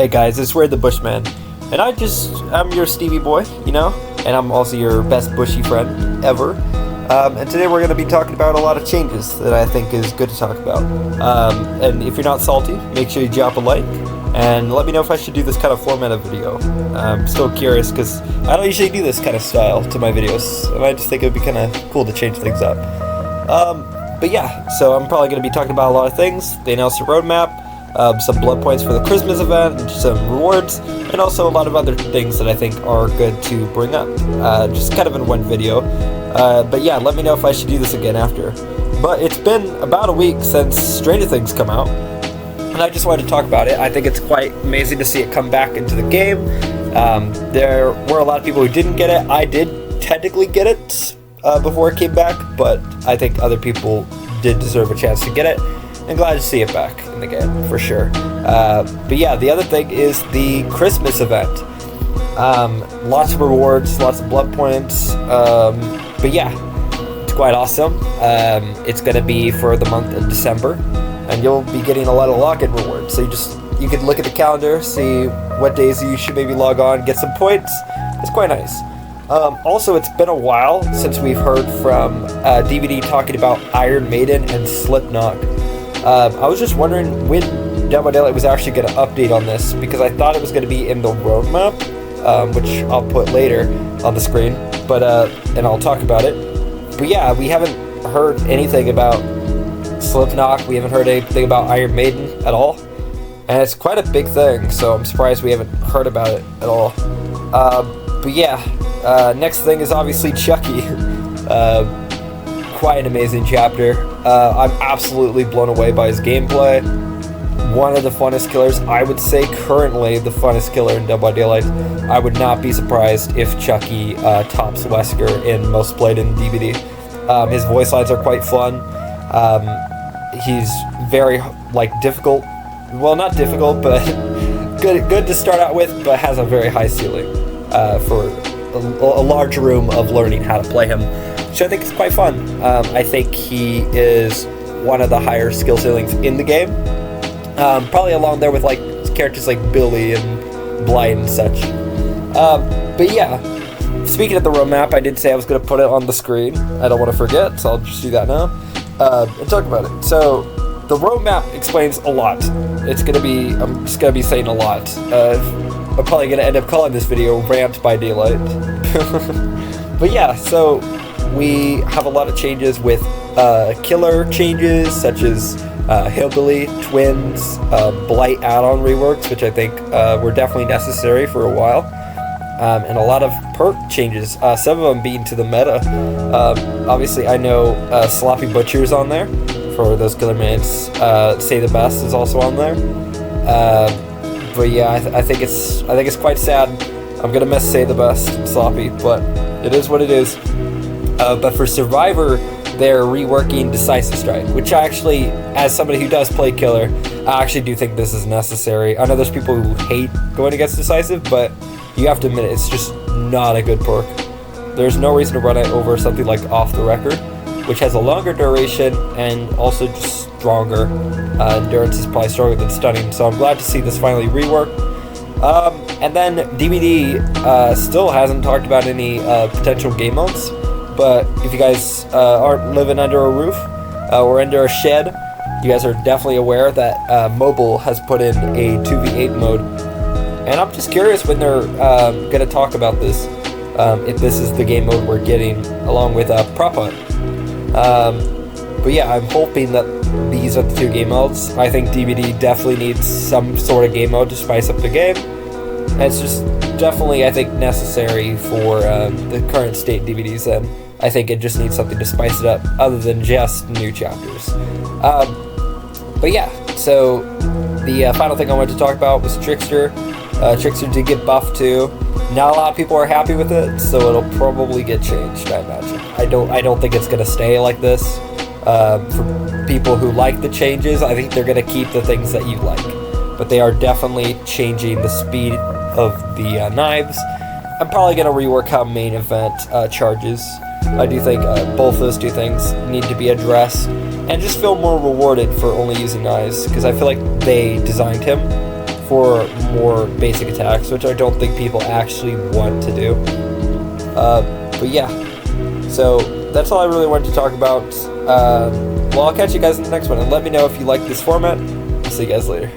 Hey guys, it's Red the Bushman, and I'm your Stevie boy, and I'm also your best bushy friend ever. And today we're going to be talking about a lot of changes that I think is good to talk about. And if you're not salty, make sure you drop a like, and let me know if I should do this kind of format of video. I'm still curious, because I don't usually do this kind of style to my videos, and I just think it would be kind of cool to change things up. But yeah, so I'm probably going to be talking about a lot of things. They announced a roadmap, some blood points for the Christmas event, some rewards, and also a lot of other things that I think are good to bring up, just kind of in one video. But yeah, let me know if I should do this again after. But it's been about a week since Stranger Things come out, and I just wanted to talk about it. I think it's quite amazing to see it come back into the game. There were a lot of people who didn't get it. I did technically get it before it came back, but I think other people did deserve a chance to get it. I'm glad to see it back in the game, for sure. But yeah, the other thing is the Christmas event. Lots of rewards, lots of blood points. But yeah, it's quite awesome. It's going to be for the month of December, and you'll be getting a lot of login rewards. So you can look at the calendar, see what days you should maybe log on, get some points. It's quite nice. Also, it's been a while since we've heard from DVD talking about Iron Maiden and Slipknot. I was just wondering when Rant By Daylight was actually going to update on this, because I thought it was going to be in the roadmap, which I'll put later on the screen, and I'll talk about it. But yeah, we haven't heard anything about Slipknot, we haven't heard anything about Iron Maiden at all, and it's quite a big thing, so I'm surprised we haven't heard about it at all. But yeah, next thing is obviously Chucky. Quite an amazing chapter. I'm absolutely blown away by his gameplay. One of the funnest killers, I would say currently the funnest killer in Rant By Daylight. I would not be surprised if Chucky tops Wesker in most played in DVD. His voice lines are quite fun. He's very difficult. Well, not difficult, but good to start out with, but has a very high ceiling for a large room of learning how to play him, which I think is quite fun. I think he is one of the higher skill ceilings in the game. Probably along there with characters like Billy and Blight and such. But yeah, speaking of the roadmap, I did say I was going to put it on the screen. I don't want to forget, so I'll just do that now and talk about it. So the roadmap explains a lot. I'm just going to be saying a lot. I'm probably going to end up calling this video Rant By Daylight. But yeah, so we have a lot of changes with killer changes, such as Hillbilly, Twins, Blight add-on reworks, which I think were definitely necessary for a while, and a lot of perk changes, some of them being to the meta. Obviously, I know Sloppy Butcher's on there for those killer mains. Say the Best is also on there. But yeah, I think it's quite sad. I'm gonna miss Say the Best, Sloppy, but it is what it is. But for Survivor, they're reworking Decisive Strike, which I actually, as somebody who does play Killer, I actually do think this is necessary. I know there's people who hate going against Decisive, but you have to admit it's just not a good perk. There's no reason to run it over something like Off the Record, which has a longer duration and also just stronger. Endurance is probably stronger than Stunning, so I'm glad to see this finally reworked. And then DVD still hasn't talked about any potential game modes. But if you guys aren't living under a roof or under a shed, you guys are definitely aware that mobile has put in a 2v8 mode. And I'm just curious when they're going to talk about this, if this is the game mode we're getting along with Prop Hunt. But yeah, I'm hoping that these are the two game modes. I think DVD definitely needs some sort of game mode to spice up the game. And it's just definitely, I think, necessary for the current state DVDs, and I think it just needs something to spice it up other than just new chapters. But yeah, so the final thing I wanted to talk about was Trickster. Trickster did get buffed too. Not a lot of people are happy with it, so it'll probably get changed, I imagine. I don't think it's going to stay like this. For people who like the changes, I think they're going to keep the things that you like. But they are definitely changing the speed of the knives. I'm probably going to rework how main event charges. I do think both those two things need to be addressed and just feel more rewarded for only using knives, because I feel like they designed him for more basic attacks, which I don't think people actually want to do. But yeah, so that's all I really wanted to talk about. Well, I'll catch you guys in the next one, and let me know if you like this format. I'll see you guys later.